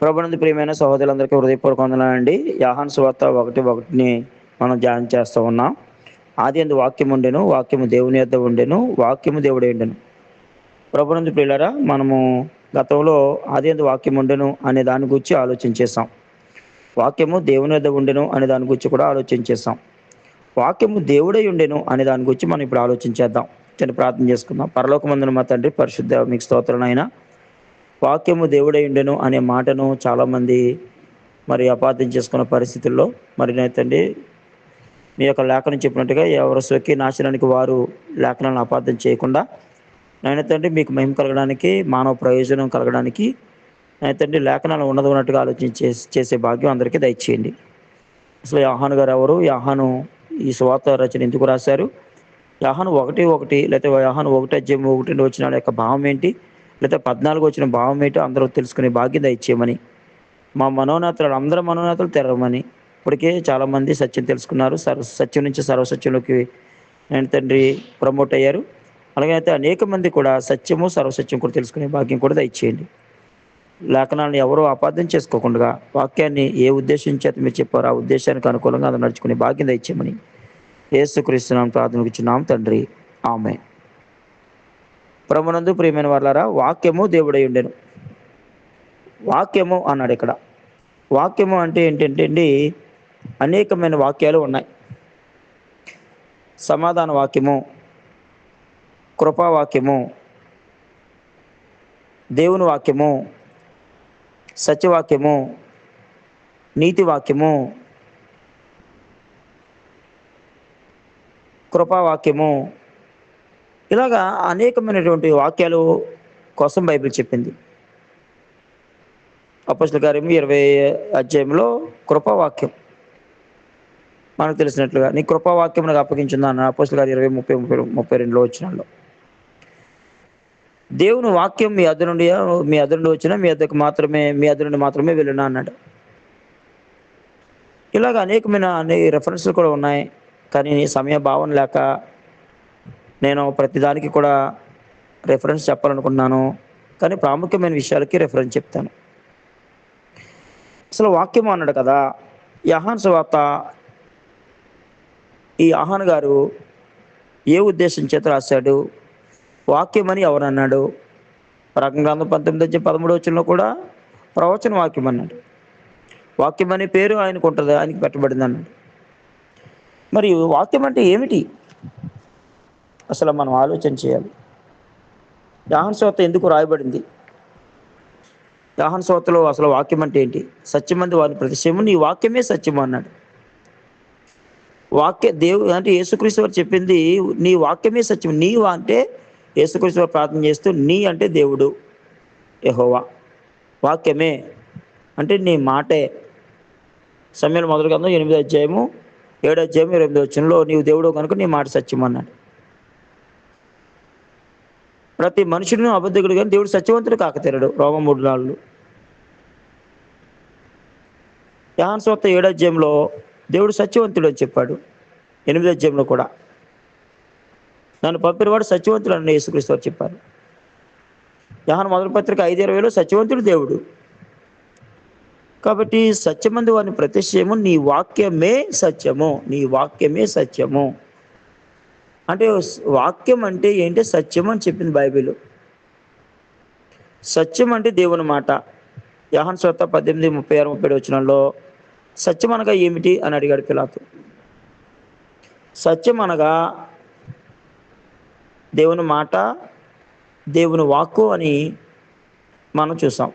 ప్రభునందు ప్రియమైన సహోదరులందరికీ హృదయపూర్వక వందనాలండి. యోహాను సువార్త 1:1 మనం ధ్యానం చేస్తూ ఉన్నాం. ఆదియందు వాక్యం ఉండెను, వాక్యము దేవుని యొద్ద ఉండెను, వాక్యము దేవుడై ఉండెను. ప్రభునందు ప్రియులారా, మనము గతంలో ఆదియందు వాక్యం ఉండెను అనే దాని గురించి ఆలోచించేసాం. వాక్యము దేవుని యొద్ద ఉండెను అనే దాని గురించి కూడా ఆలోచించేసాం. వాక్యము దేవుడై ఉండెను అనే దాని గురించి మనం ఇప్పుడు ఆలోచించేద్దాం. చిన్న ప్రార్థన చేసుకుందాం. పరలోకమందున మా తండ్రి, పరిశుద్ధ మీకు స్తోత్రం నాయనా. వాక్యము దేవుడై ఉండెను అనే మాటను చాలామంది మరి అపార్థం చేసుకున్న పరిస్థితుల్లో మరి తండ్రి, మీ యొక్క లేఖనం చెప్పినట్టుగా ఎవరు సొక్కి నాశనానికి వారు లేఖనాలను అపార్థం చేయకుండా నాయన తండ్రి మీకు మహిమ కలగడానికి, మానవ ప్రయోజనం కలగడానికి నాయన తండ్రి లేఖనాలు ఉన్నట్టుగా చేసే భాగ్యం అందరికీ దయచేయండి. అసలు యోహాను గారు ఎవరు? యోహాను ఈ సువార్త రచన ఎందుకు రాశారు? యోహాను 1:1 లేకపోతే యోహాను 1:1 వచనాల యొక్క భావం ఏంటి? లేదా 14 వచ్చిన భావం ఏంటో అందరూ తెలుసుకునే భాగ్యం దయచేయమని, మా మనోనేతలు అందరి మనోనేతలు తెరవమని. ఇప్పటికే చాలామంది సత్యం తెలుసుకున్నారు. సత్యం నుంచి సర్వసత్యంలోకి ఆయన తండ్రి ప్రమోట్ అయ్యారు. అలాగే అయితే అనేక మంది కూడా సత్యము సర్వసత్యం కూడా తెలుసుకునే భాగ్యం కూడా దయచేయండి. లేఖనాలను ఎవరూ అపార్థం చేసుకోకుండా వాక్యాన్ని ఏ ఉద్దేశం చేత మీరు చెప్పారో ఆ ఉద్దేశానికి అనుకూలంగా అది నడుచుకునే భాగ్యం దయచేయమని యేసుక్రీస్తు నామమున ప్రార్థనకిచ్చున్నాం తండ్రి. ఆమేన్. ప్రభునందు ప్రియమైన వారలారా, వాక్యము దేవుడై ఉండెను. వాక్యము అన్నాడు ఇక్కడ. వాక్యము అంటే ఏంటంటే అండి, అనేకమైన వాక్యాలు ఉన్నాయి. సమాధాన వాక్యము, కృపావాక్యము, దేవుని వాక్యము, సత్యవాక్యము, నీతి వాక్యము, కృపావాక్యము, ఇలాగా అనేకమైనటువంటి వాక్యాలు కోసం బైబిల్ చెప్పింది. అపోస్తలుల కార్యము 20 అధ్యాయంలో కృపావాక్యం మనకు తెలిసినట్లుగా, నీ కృపావాక్యం నాకు అప్పగించిందా అన్న అపోస్తలుల కార్యం 20:30-32 వచనాల్లో. దేవుని వాక్యం మీ అద్ద నుండి వచ్చినా మీ అద్ద నుండి మాత్రమే వెళ్ళునా అన్నాడు. ఇలాగ అనేకమైన రెఫరెన్స్లు కూడా ఉన్నాయి. కానీ సమయ భావన లేక నేను ప్రతిదానికి కూడా రెఫరెన్స్ చెప్పాలనుకున్నాను. కానీ ప్రాముఖ్యమైన విషయాలకి రెఫరెన్స్ చెప్తాను. అసలు వాక్యము అన్నాడు కదా. యోహాను సువార్త ఈ యోహాను గారు ఏ ఉద్దేశం చేత రాశాడు? వాక్యమని ఎవరన్నాడు? ప్రకటన గ్రంథం 19:13 కూడా ప్రవచన వాక్యం అన్నాడు. వాక్యం అనే పేరు ఆయనకు ఉంటుంది, ఆయనకి పెట్టబడింది అన్నాడు. మరి వాక్యం అంటే ఏమిటి? అసలు మనం ఆలోచన చేయాలి. యోహాను సువార్త ఎందుకు రాయబడింది? యోహాను సువార్తలో అసలు వాక్యం అంటే ఏంటి? సత్యమందు వారి ప్రతిశయము నీ వాక్యమే సత్యము అన్నాడు. దేవుడు అంటే యేసుక్రీస్తు వారు చెప్పింది నీ వాక్యమే సత్యం. నీవు అంటే యేసుక్రీస్తు వారు ప్రార్థన చేస్తూ నీ అంటే దేవుడు యెహోవా, వాక్యమే అంటే నీ మాటే. సమూయేలు మొదటి గ్రంథం 8వ అధ్యాయము 7వ అధ్యాయం 28వ వచనంలో నీవు దేవుడు కనుక నీ మాట సత్యం అన్నాడు. ప్రతి మనుషులను అబద్ధికుడు కానీ దేవుడు సత్యవంతుడు కాకతీరడు. రోమా 3:4. యోహాను సువార్త 7వ అధ్యాయంలో దేవుడు సత్యవంతుడు అని చెప్పాడు. 8వ అధ్యాయంలో కూడా నన్ను పంపినవాడు సత్యవంతుడు అని యేసుక్రీస్తు వారు చెప్పారు. యోహాను మొదటి పత్రిక 5:20లో సత్యవంతుడు దేవుడు. కాబట్టి సత్యమందు వారిని ప్రతిశయము నీ వాక్యమే సత్యము, నీ వాక్యమే సత్యము అంటే వాక్యం అంటే ఏంటి? సత్యం అని చెప్పింది బైబిల్. సత్యం అంటే దేవుని మాట. యోహాను సువార్త 18:36-37 వచనాల్లో సత్యం అనగా ఏమిటి అని అడిగాడు పిలాతు. సత్యం అనగా దేవుని మాట, దేవుని వాక్కు అని మనం చూసాం.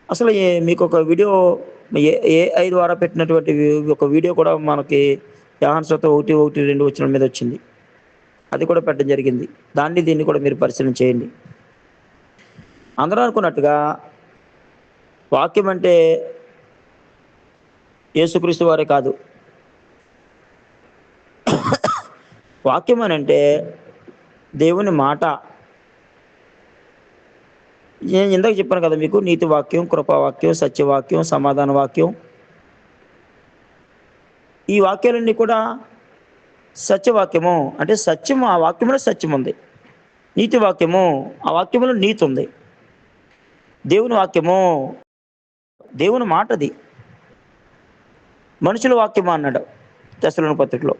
అసలు మీకు ఒక వీడియో AI ద్వారా పెట్టినటువంటి ఒక వీడియో కూడా మనకి యోహాను సువార్త 1:1-2 వచనం మీద వచ్చింది. అది కూడా పెట్టడం జరిగింది. దీన్ని కూడా మీరు పరిశీలన చేయండి. అందరూ అనుకున్నట్టుగా వాక్యం అంటే యేసుక్రీస్తు వారే కాదు. వాక్యం అని అంటే దేవుని మాట. నేను ఇందాక చెప్పాను కదా మీకు, నీతి వాక్యం, కృపావాక్యం, సత్యవాక్యం, సమాధాన వాక్యం. ఈ వాక్యాలన్నీ కూడా సత్యవాక్యము అంటే సత్యము, ఆ వాక్యంలో సత్యం ఉంది. నీతి వాక్యము, ఆ వాక్యంలో నీతి ఉంది. దేవుని వాక్యము దేవుని మాటది. మనుషుల వాక్యం అన్నాడు తెస్సలోని పత్రికలో.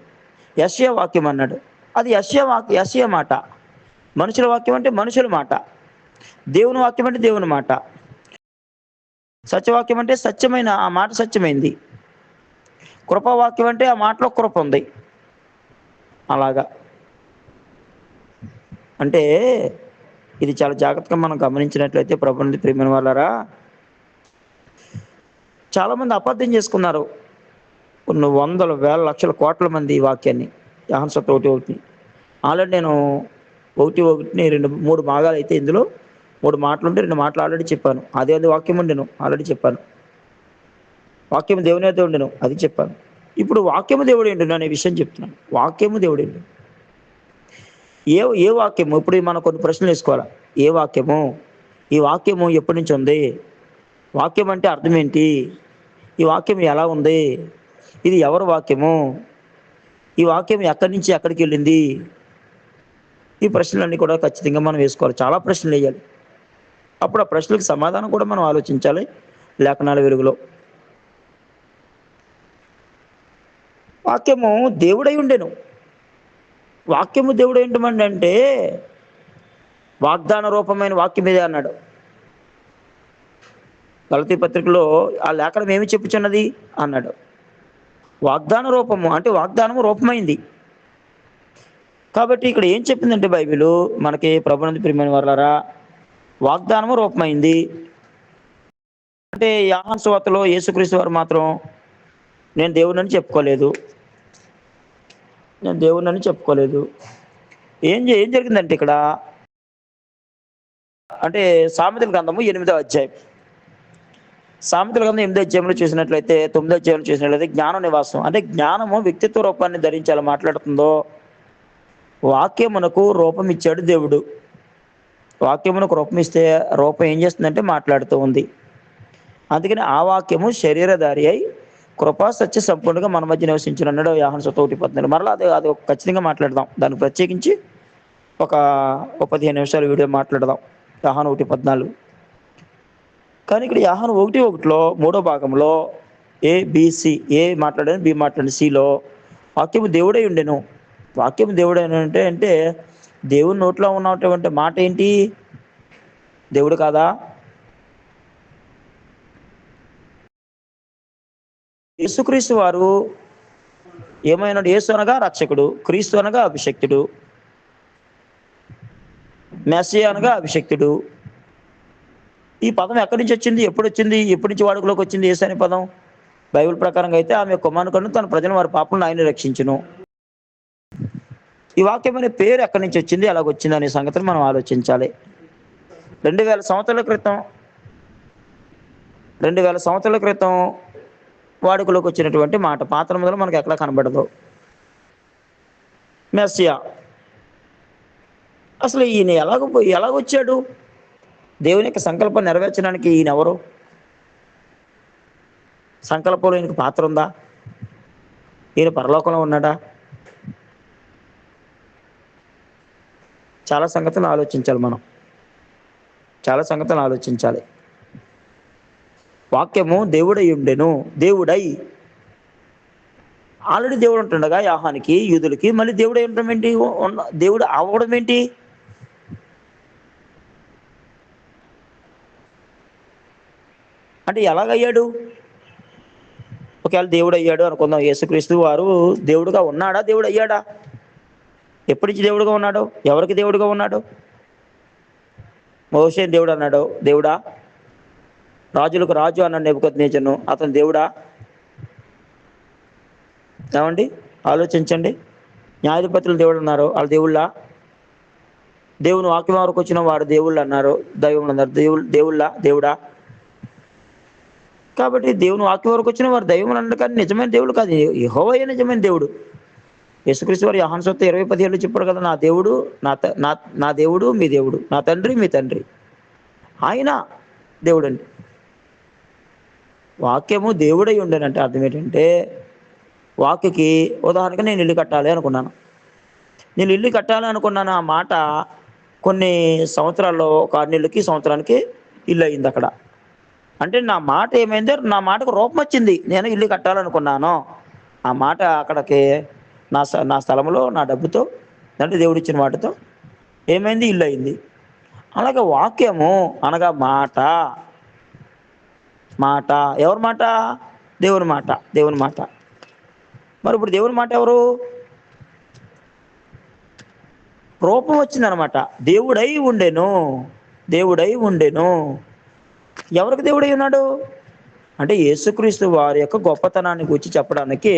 యెషయా వాక్యం అన్నాడు. అది యెషయా మాట. మనుషుల వాక్యం అంటే మనుషుల మాట. దేవుని వాక్యం అంటే దేవుని మాట. సత్యవాక్యం అంటే సత్యమైన ఆ మాట సత్యమైంది. కృపావాక్యం అంటే ఆ మాటలో కృప ఉంది. అలాగా. అంటే ఇది చాలా జాగ్రత్తగా మనం గమనించినట్లయితే ప్రభునందు ప్రియమైన వాళ్ళారా, చాలామంది అపార్థం చేసుకున్నారు. కొన్ని వందల, వేల, లక్షల, కోట్ల మంది ఈ వాక్యాన్ని. యోహాను సువార్త 1:1. ఆల్రెడీ నేను 1:1ని 3 భాగాలైతే ఇందులో 3 మాటలుంటే 2 మాటలు ఆల్రెడీ చెప్పాను. అదే వాక్యం ఉండెను ఆల్రెడీ చెప్పాను. వాక్యము దేవుని యొద్ద ఉండెను అది చెప్పాను. ఇప్పుడు వాక్యము దేవుడేండును అనే విషయం చెప్తున్నాను. వాక్యము దేవుడేండును. ఏ వాక్యము? ఇప్పుడు మనం కొన్ని ప్రశ్నలు వేసుకోవాలా. ఏ వాక్యము? ఈ వాక్యము ఎప్పటి నుంచి ఉంది? వాక్యం అంటే అర్థం ఏంటి? ఈ వాక్యం ఎలా ఉంది? ఇది ఎవరి వాక్యము? ఈ వాక్యం ఎక్కడి నుంచి ఎక్కడికి వెళ్ళింది? ఈ ప్రశ్నలన్నీ కూడా ఖచ్చితంగా మనం వేసుకోవాలి. చాలా ప్రశ్నలు వేయాలి. అప్పుడు ఆ ప్రశ్నలకు సమాధానం కూడా మనం ఆలోచించాలి లేఖనాల వెలుగులో. వాక్యము దేవుడై ఉండెను. వాక్యము దేవుడై ఉండమండి అంటే వాగ్దాన రూపమైన వాక్యం ఇదే అన్నాడు. గలతీ పత్రికలో ఆ లేఖనం ఏమి చెప్పుచున్నది అన్నాడు. వాగ్దాన రూపము అంటే వాగ్దానము రూపమైంది. కాబట్టి ఇక్కడ ఏం చెప్పిందంటే బైబిలు మనకి ప్రభునందు ప్రియమైన వారలారా, వాగ్దానము రూపమైంది. అంటే యోహాను సువార్తలో యేసుక్రీస్తు వారు మాత్రం నేను దేవుడినని చెప్పుకోలేదు. ఏం జరిగిందంటే ఇక్కడ అంటే సామెతల గ్రంథము 8వ అధ్యాయం. సామెతల గ్రంథం 8వ అధ్యాయంలో చూసినట్లయితే 9వ అధ్యాయంలో చూసినట్లయితే జ్ఞాన నివాసం అంటే జ్ఞానము వ్యక్తిత్వ రూపాన్ని ధరించాలి మాట్లాడుతుందో. వాక్యమునకు రూపం ఇచ్చాడు దేవుడు. వాక్యమునకు రూపం ఇస్తే రూపం ఏం చేస్తుందంటే మాట్లాడుతూ ఉంది. అందుకని ఆ వాక్యము శరీరధారి అయి కృపా సత్య సంపూర్ణంగా మన మధ్య నివసించిన అన్నాడు యోహాను సువార్త 1:14. మరలా అది ఖచ్చితంగా మాట్లాడదాం. దాన్ని ప్రత్యేకించి ఒక 15 నిమిషాలు వీడియో మాట్లాడదాం యోహాను 1:14. కానీ ఇక్కడ యోహాను 1:1లో 3వ భాగంలో ఏబిసి ఏ మాట్లాడాను, బి మాట్లాడాను, సిలో వాక్యము దేవుడై ఉండెను. వాక్యము దేవుడై అంటే దేవుని నోట్లో ఉన్నటువంటి మాట ఏంటి? దేవుడు కాదా? యేసుక్రీస్తు వారు ఏమైనాడు? యేసు అనగా రక్షకుడు, క్రీస్తు అనగా అభిషక్తుడు, మెస్సియా అనగా అభిషక్తుడు. ఈ పదం ఎక్కడి నుంచి వచ్చింది? ఎప్పుడు వచ్చింది? ఎప్పటి నుంచి వాడుకలోకి వచ్చింది యేసు అనే పదం? బైబిల్ ప్రకారంగా అయితే ఆమె కుమారుని తన ప్రజలను వారి పాపలను ఆయన రక్షించును. ఈ వాక్యం అనే పేరు ఎక్కడి నుంచి వచ్చింది, ఎలాగొచ్చింది అనే సంగతిని మనం ఆలోచించాలి. 2000 సంవత్సరాల క్రితం వాడుకలోకి వచ్చినటువంటి మాట. పాత నిబంధనలో మనకు ఎక్కడ కనబడదు. మెస్సియా అసలు ఈయన ఎలాగొచ్చాడు? దేవుని యొక్క సంకల్పం నెరవేర్చడానికి ఈయన ఎవరు? సంకల్పంలో ఈయనకు పాత్ర ఉందా? ఈయన పరలోకంలో ఉన్నాడా? చాలా సంగతులు ఆలోచించాలి. వాక్యము దేవుడై ఉండెను. ఆల్రెడీ దేవుడు ఉంటుండగా యోహానికి, యూదులకి మళ్ళీ దేవుడై ఉండడం ఏంటి? దేవుడు అవ్వడం ఏంటి? అంటే ఎలాగయ్యాడు? ఒకవేళ దేవుడు అయ్యాడు అనుకుందాం. యేసుక్రీస్తు వారు దేవుడుగా ఉన్నాడా? దేవుడు అయ్యాడా? ఎప్పటి నుంచి దేవుడుగా ఉన్నాడు? ఎవరికి దేవుడుగా ఉన్నాడు? మోషే దేవుడు అన్నాడు. దేవుడా? రాజులకు రాజు అన్నాడు నెబుకద్నెజరును. అతను దేవుడా? ఏమండి ఆలోచించండి. న్యాయాధిపతులు దేవుడు అన్నారు, వాళ్ళు దేవుళ్ళా? దేవుని వాక్యం వరకు వచ్చిన వాడు దేవుళ్ళు అన్నారు, దైవం అన్నారు. దేవుడా? కాబట్టి దేవుని వాక్యం వరకు వచ్చిన వారు దైవం అన్నారు, కానీ నిజమైన దేవుడు కాదు. యెహోవాయే నిజమైన దేవుడు. యేసుక్రీస్తు వారు యోహాను సువార్త 20:17 చెప్పారు కదా, నా దేవుడు మీ దేవుడు, నా తండ్రి మీ తండ్రి. ఆయన దేవుడు అండి. వాక్యము దేవుడై ఉండేనంటే అర్థం ఏంటంటే, వాక్యకి ఉదాహరణగా నేను ఇల్లు కట్టాలి అనుకున్నాను. ఆ మాట కొన్ని సంవత్సరాల్లో, ఒక 6 నెలలకి, సంవత్సరానికి ఇల్లు అయింది అక్కడ. అంటే నా మాట ఏమైందో, నా మాటకు రూపం వచ్చింది. నేను ఇల్లు కట్టాలనుకున్నాను. ఆ మాట అక్కడికి నా స్థలంలో నా డబ్బుతో అంటే దేవుడిచ్చిన వాటితో ఏమైంది? ఇల్లు అయింది. అలాగే వాక్యము అనగా మాట. మాట ఎవరి మాట? దేవుని మాట. దేవుని మాట. మరి ఇప్పుడు దేవుని మాట ఎవరు? రూపం వచ్చిందనమాట. దేవుడై ఉండెను. దేవుడై ఉండెను. ఎవరికి దేవుడై ఉన్నాడు? అంటే యేసుక్రీస్తు వారి యొక్క గొప్పతనాన్ని గురించి చెప్పడానికి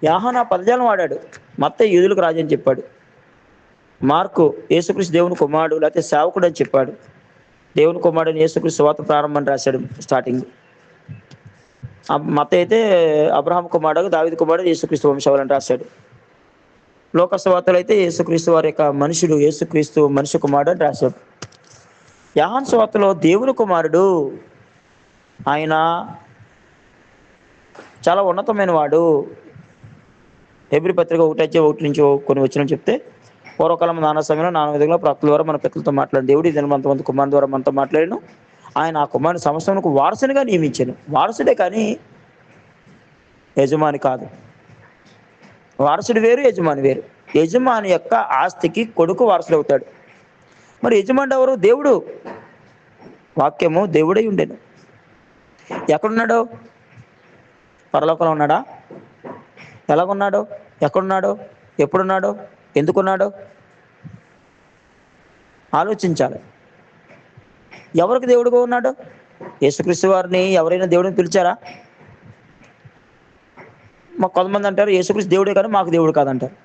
యోహాను ఆ పదజాలం వాడాడు. మత్తయి యూదులకు రాజు అని చెప్పాడు. మార్కు యేసుక్రీస్తు దేవుని కుమారుడు లేకపోతే సేవకుడు అని చెప్పాడు. దేవుని కుమారుడు యేసుక్రీస్తు సువార్త ప్రారంభం రాశాడు స్టార్టింగ్. మత్తయి అయితే అబ్రహాం కుమారుడు, దావీదు కుమారుడు, యేసుక్రీస్తు వంశావళిని రాశాడు. లోక సువార్తలు అయితే యేసుక్రీస్తు వారి యొక్క మనుషుడు, యేసుక్రీస్తు మనిషి కుమారుడు అని రాశాడు. యోహాను సువార్తలో దేవుని కుమారుడు, ఆయన చాలా ఉన్నతమైన వాడు. హెబ్రీ పత్రిక 1:1 నుంచి కొన్ని వచ్చిన చెప్తే, పూర్వకాలం నానా సమయంలో నానా విధంగా ప్రవక్తల ద్వారా మన పితరులతో మాట్లాడిన దేవుడు ఈ దినం అంతమంది కుమారుని ద్వారా మనతో మాట్లాడాను. ఆయన ఆ కుమారుని సమస్తమునకు వారసునిగా నియమించాను. వారసుడే కానీ యజమాని కాదు. వారసుడు వేరు, యజమాని వేరు. యజమాని యొక్క ఆస్తికి కొడుకు వారసుడు అవుతాడు. మరి యజమాని ఎవరు? దేవుడు. వాక్యము దేవుడై ఉండెను. ఎక్కడున్నాడు? పరలోకంలో ఉన్నాడా? ఎలాగున్నాడు? ఎక్కడున్నాడు? ఎప్పుడున్నాడు? ఎందుకున్నాడు? ఆలోచించాలి. ఎవరికి దేవుడుగా ఉన్నాడు? యేసుక్రీస్తు వారిని ఎవరైనా దేవుడిని పిలిచారా? మాకు కొంతమంది అంటారు యేసుక్రీస్తు దేవుడే కానీ మాకు దేవుడు కాదంటారు.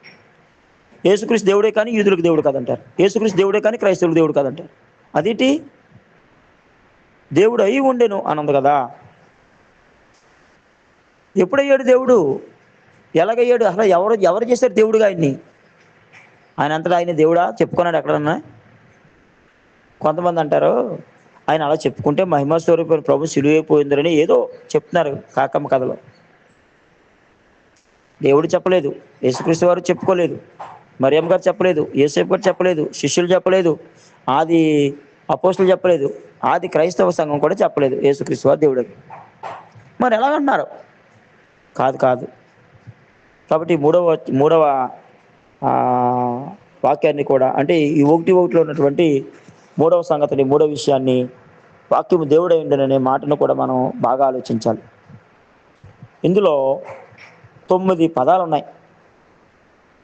యేసుక్రీస్తు దేవుడే కానీ యూదులకు దేవుడు కాదంటారు. యేసుక్రీస్తు దేవుడే కానీ క్రైస్తవులకు దేవుడు కాదంటారు. అదేంటి? దేవుడు అయి ఉండెను అనంది కదా. ఎప్పుడయ్యాడు దేవుడు? ఎలాగయ్యాడు? అసలు ఎవరు చేశారు దేవుడుగా ఆయన్ని? ఆయన అంతటా ఆయన దేవుడా చెప్పుకున్నాడు ఎక్కడన్నా? కొంతమంది అంటారు ఆయన అలా చెప్పుకుంటే మహిమ స్వరూపమైన ప్రభు సిలువైపోయిందని ఏదో చెప్తున్నారు కాకమ్మ కథలో. దేవుడు చెప్పలేదు, యేసుక్రీస్తు వారు చెప్పుకోలేదు, మరియమ్మ గారు చెప్పలేదు, యేసేపు గారు చెప్పలేదు, శిష్యులు చెప్పలేదు, ఆది అపోస్తులు చెప్పలేదు, ఆది క్రైస్తవ సంఘం కూడా చెప్పలేదు యేసుక్రీస్తు వారు దేవుడని. మరి ఎలాగంటున్నారు? కాదు. కాబట్టి మూడవ వాక్యాన్ని కూడా అంటే ఈ 1:1 ఉన్నటువంటి మూడవ సంగతిని, మూడవ విషయాన్ని, వాక్యము దేవుడై ఉండెననే మాటను కూడా మనం బాగా ఆలోచించాలి. ఇందులో 9 పదాలు ఉన్నాయి,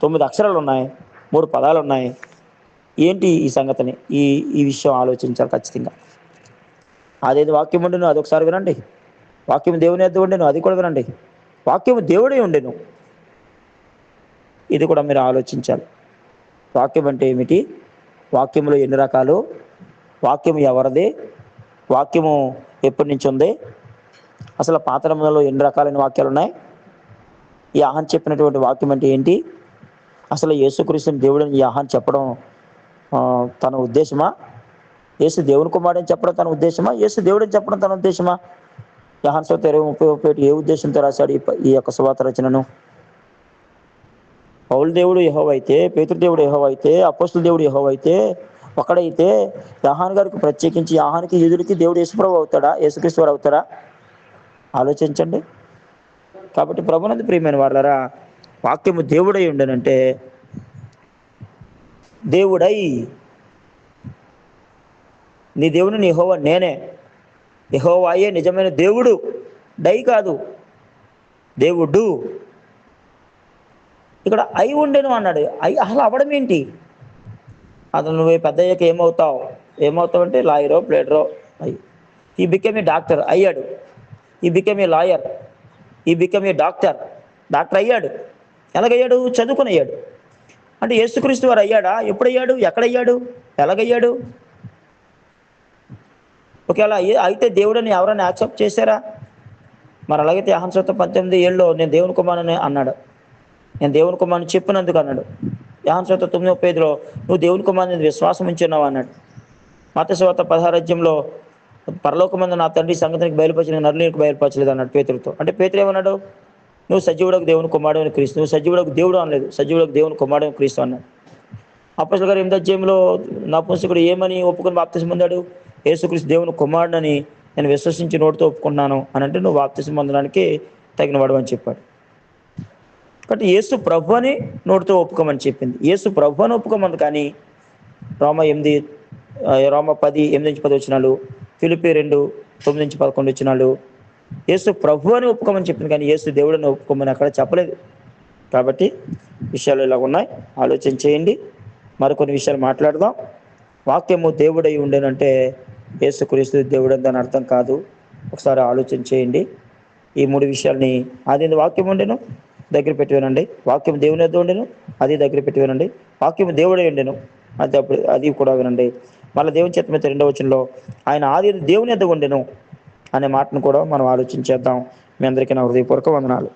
9 అక్షరాలు ఉన్నాయి, 3 పదాలు ఉన్నాయి. ఏంటి ఈ సంగతిని? ఈ విషయం ఆలోచించాలి ఖచ్చితంగా. అదేది వాక్యం ఉండెను అదొకసారి వినండి. వాక్యం దేవుని యొద్ద ఉండెను అది కూడా వినండి. వాక్యము దేవుడై ఉండెను ఇది కూడా మీరు ఆలోచించాలి. వాక్యం అంటే ఏమిటి? వాక్యములో ఎన్ని రకాలు? వాక్యము ఎవరిది? వాక్యము ఎప్పటి నుంచి ఉంది? అసలు పాత నిబంధనలో ఎన్ని రకాలైన వాక్యాలు ఉన్నాయి? యోహాను చెప్పినటువంటి వాక్యం అంటే ఏంటి? అసలు యేసుక్రీస్తుని దేవుడని యోహాను చెప్పడం తన ఉద్దేశమా? యేసు దేవుని కుమారుడని చెప్పడం తన ఉద్దేశమా? యేసు దేవుడని చెప్పడం తన ఉద్దేశమా? యోహాను సువార్త 20:31 ఏ ఉద్దేశంతో రాశాడు ఈ యొక్క సువార్త రచనను? పౌలు దేవుడు యెహోవా అయితే, పేతురు దేవుడు యెహోవా అయితే, అపోస్తలుల దేవుడు యెహోవా అయితే, ఒకడైతే యోహాను గారికి ప్రత్యేకించి యోహానుకి యూదులకి దేవుడు యేసుప్రభువు అవుతాడా? యేసుక్రీస్తు వారు అవుతారా? ఆలోచించండి. కాబట్టి ప్రభునందు ప్రియమైన వారలారా, వాక్యము దేవుడై ఉండనంటే దేవుడై, నీ దేవుని యెహోవా నేనే. యెహోవాయే నిజమైన దేవుడు, డై కాదు, దేవుడు. ఇక్కడ అయి ఉండెను అన్నాడు. అసలు అవ్వడం ఏంటి? అతను నువ్వు పెద్ద అయ్యాక ఏమవుతావు అంటే లాయరో ప్లేడరో అయ్యి. ఈ బికెమ్ ఏ డాక్టర్ అయ్యాడు. ఈ బికెమ్ ఏ లాయర్. ఈ బికెమ్ ఏ డాక్టర్ అయ్యాడు. ఎలాగయ్యాడు? చదువుకొని అయ్యాడు. అంటే యేసుక్రీస్తు వారు అయ్యాడా? ఎప్పుడయ్యాడు? ఎక్కడయ్యాడు? ఎలాగయ్యాడు? ఒకవేళ అయితే దేవుడని ఎవరైనా యాక్సెప్ట్ చేశారా? మరి అలాగైతే యోహాను సువార్త 18:7 నేను దేవుని కుమారుని అన్నాడు. నేను దేవుని కుమారుని చెప్పినందుకు అన్నాడు. యోహాను సువార్త 9:35 నువ్వు దేవుని కుమారుని విశ్వాసం ఉంచున్నావు అన్నాడు. మత్తయి సువార్త 16 పరలోకమందు నా తండ్రి సంగతికి బయలుపరిచిన నరులకు బయలుపరచలేదు అన్నాడు పేతురుతో. అంటే పేతురు ఏమన్నాడు? నువ్వు సజీవుడకు దేవుని కుమారుడు అని క్రీస్తు. నువ్వు సజీవుడకు దేవుడు అనలేదు, సజీవుడకు దేవుని కుమారుడు అని క్రీస్తు అన్నాడు. అపోస్తలుల గారు 8వ అధ్యాయంలో నపుంసకుడు ఏమని ఒప్పుకొని బాప్తిసం పొందాడు? యేసుక్రీస్తు దేవుని కుమారుడని నేను విశ్వసించి నోటితో ఒప్పుకున్నాను అని అంటే నువ్వు బాప్తిసం పొందడానికి తగిన వాడు అని చెప్పాడు. కాబట్టి యేసు ప్రభు అని నోటితో ఒప్పుకోమని చెప్పింది. యేసు ప్రభు అని ఒప్పుకోమంది. కానీ రోమ 8 రోమ 10:8-10 వచనాలు, ఫిలిప్పీ 2:9-11 వచనాలు యేసు ప్రభు అని ఒప్పుకోమని చెప్పింది. కానీ యేసు దేవుడని ఒప్పుకోమని అక్కడ చెప్పలేదు. కాబట్టి విషయాలు ఇలా ఉన్నాయి, ఆలోచన చేయండి. మరికొన్ని విషయాలు మాట్లాడదాం. వాక్యము దేవుడై ఉండేనంటే యేసుక్రీస్తు దేవుడు అని దాని అర్థం కాదు. ఒకసారి ఆలోచన చేయండి. ఈ 3 విషయాల్ని ఆది వాక్యం ఉండెను, దగ్గర పెట్టి వినండి. వాక్యం దేవుని యొద్ద ఉండెను, అది దగ్గర పెట్టి వినండి. వాక్యం దేవుడై ఉండెను, అది కూడా వినండి. మళ్ళీ దేవుని చేత 2వ వచనంలో ఆయన ఆది దేవుని యొద్ద ఉండెను అనే మాటను కూడా మనం ఆలోచించేద్దాం. మీ అందరికీ నా హృదయపూర్వక వందనాలు.